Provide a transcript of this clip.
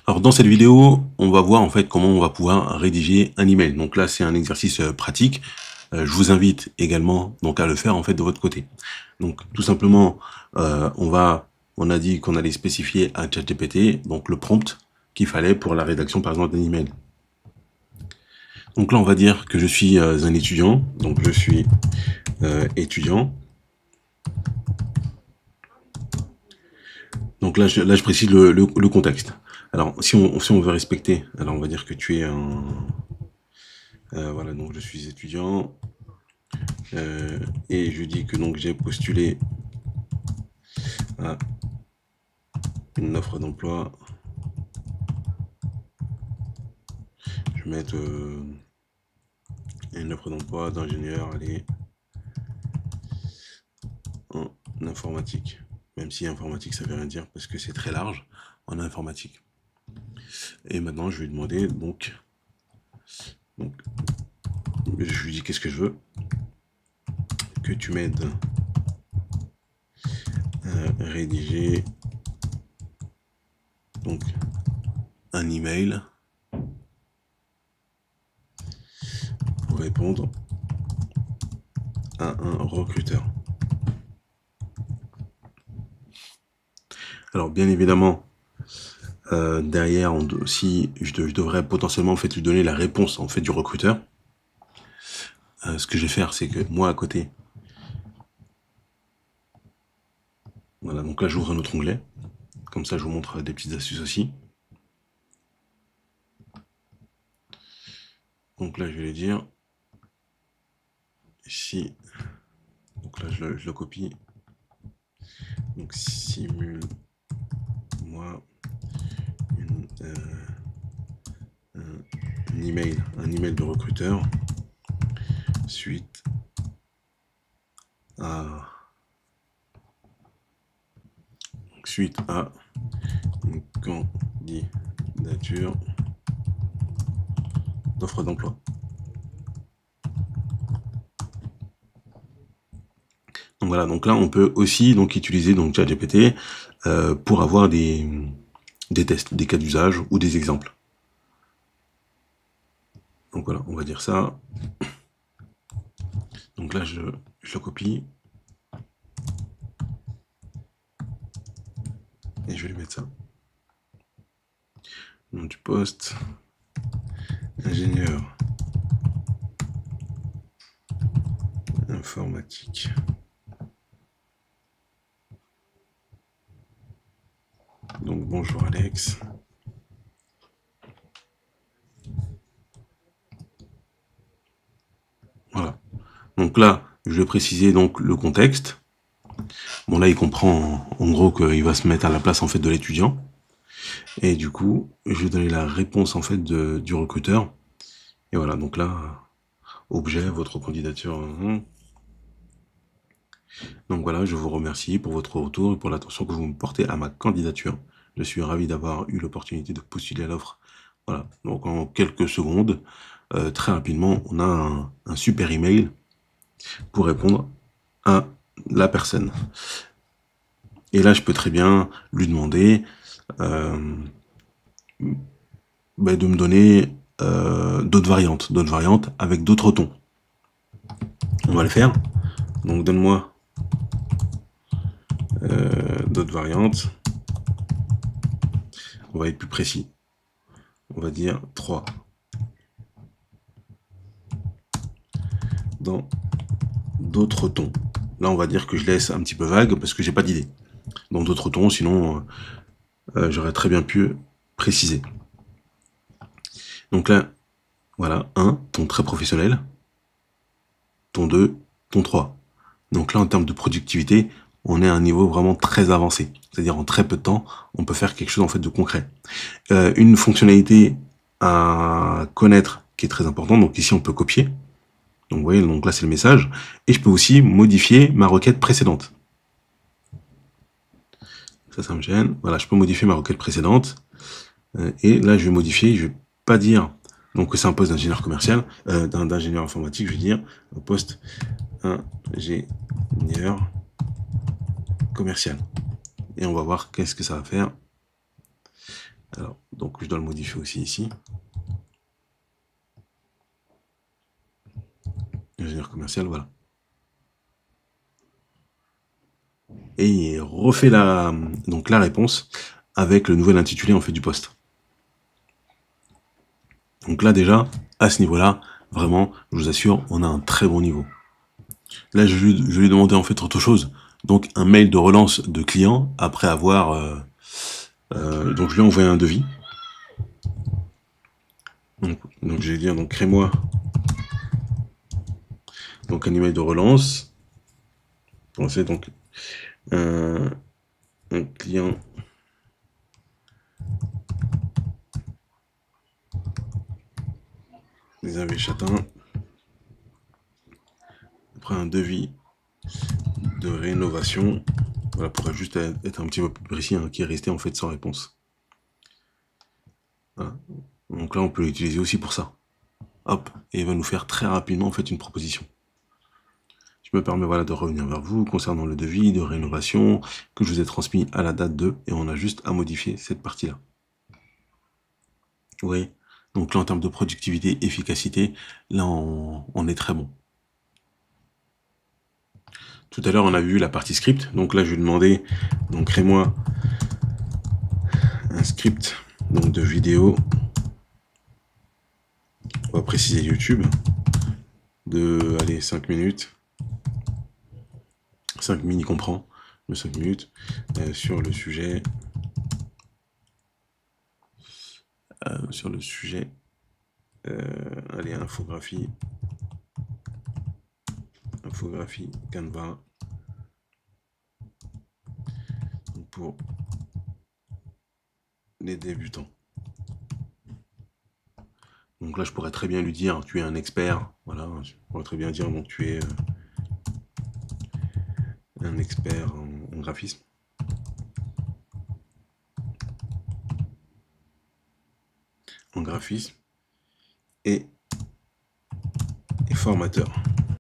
Alors dans cette vidéo, on va voir en fait comment on va pouvoir rédiger un email. Donc là, c'est un exercice pratique. Je vous invite également donc à le faire en fait de votre côté. Donc tout simplement, on a dit qu'on allait spécifier à ChatGPT donc le prompt qu'il fallait pour la rédaction par exemple d'un email. Donc là, on va dire que je suis un étudiant. Donc je suis étudiant. Donc là, je précise le contexte. Alors, si on veut respecter, alors on va dire que tu es un... voilà, donc je suis étudiant. Et je dis que donc j'ai postulé à une offre d'emploi. Je vais mettre une offre d'emploi d'ingénieur, allez, en informatique. Même si informatique, ça veut rien dire parce que c'est très large en informatique. Et maintenant, je vais lui demander, donc je lui dis qu'est-ce que je veux, que tu m'aides à rédiger donc un email pour répondre à un recruteur. Alors bien évidemment, derrière, si je devrais potentiellement en fait lui donner la réponse en fait du recruteur. Ce que je vais faire, c'est que moi à côté, voilà, donc là j'ouvre un autre onglet, comme ça je vous montre des petites astuces aussi. Donc là je vais lui dire, si, donc là je le copie, donc simule-moi un email de recruteur suite à une candidature d'offre d'emploi. Donc voilà, donc là on peut aussi donc utiliser donc ChatGPT pour avoir des tests, des cas d'usage ou des exemples. Donc voilà, on va dire ça. Donc là je le copie et je vais lui mettre ça. Nom du poste, ingénieur informatique. Donc bonjour Alex. Voilà. Donc là, je vais préciser donc le contexte. Bon là, il comprend en gros qu'il va se mettre à la place en fait de l'étudiant. Et du coup, je vais donner la réponse en fait du recruteur. Et voilà, donc là, objet, votre candidature. Donc voilà, je vous remercie pour votre retour et pour l'attention que vous me portez à ma candidature. Je suis ravi d'avoir eu l'opportunité de postuler à l'offre. Voilà, donc en quelques secondes, très rapidement, on a un super email pour répondre à la personne. Et là, je peux très bien lui demander de me donner d'autres variantes avec d'autres tons. On va le faire. Donc donne-moi d'autres variantes. On va être plus précis. On va dire 3. Dans d'autres tons. Là, on va dire que je laisse un petit peu vague parce que j'ai pas d'idée. Dans d'autres tons, sinon j'aurais très bien pu préciser. Donc là, voilà, 1, ton très professionnel, ton 2, ton 3. Donc là, en termes de productivité, on est à un niveau vraiment très avancé. C'est-à-dire en très peu de temps, on peut faire quelque chose en fait de concret. Une fonctionnalité à connaître qui est très importante, donc ici on peut copier. Donc vous voyez, donc là c'est le message. Et je peux aussi modifier ma requête précédente. Ça me gêne. Voilà, je peux modifier ma requête précédente. Et là je vais modifier, je vais pas dire donc que c'est un poste d'ingénieur commercial, d'ingénieur informatique, je vais dire un poste ingénieur commercial. Et on va voir qu'est-ce que ça va faire. Alors, donc je dois le modifier aussi ici. Ingénieur commercial, voilà. Et il refait donc la réponse avec le nouvel intitulé en fait du poste. Donc là déjà, à ce niveau-là, vraiment, je vous assure, on a un très bon niveau. Là, je lui ai demandé en fait autre chose. Donc un mail de relance de client après avoir... donc je lui ai envoyé un devis. Donc je vais dire, donc crée-moi donc un email de relance. C'est donc un client des Abbés Châtains. Après un devis de rénovation. Voilà, pour juste être un petit peu plus précis, hein, qui est resté en fait sans réponse. Voilà. Donc là, on peut l'utiliser aussi pour ça. Hop, et il va nous faire très rapidement en fait une proposition. Je me permets voilà, de revenir vers vous concernant le devis de rénovation que je vous ai transmis à la date de, et on a juste à modifier cette partie-là. Vous voyez? Donc là, en termes de productivité, efficacité, là, on est très bon. Tout à l'heure, on a vu la partie script. Donc là, je vais demander, donc crée-moi un script donc de vidéo. On va préciser YouTube de, allez, 5 minutes. 5 mini comprend de 5 minutes sur le sujet allez, infographie Canva pour les débutants. Donc là, je pourrais très bien lui dire, tu es un expert. Voilà, je pourrais très bien dire, donc tu es un expert en graphisme. En graphisme et formateur.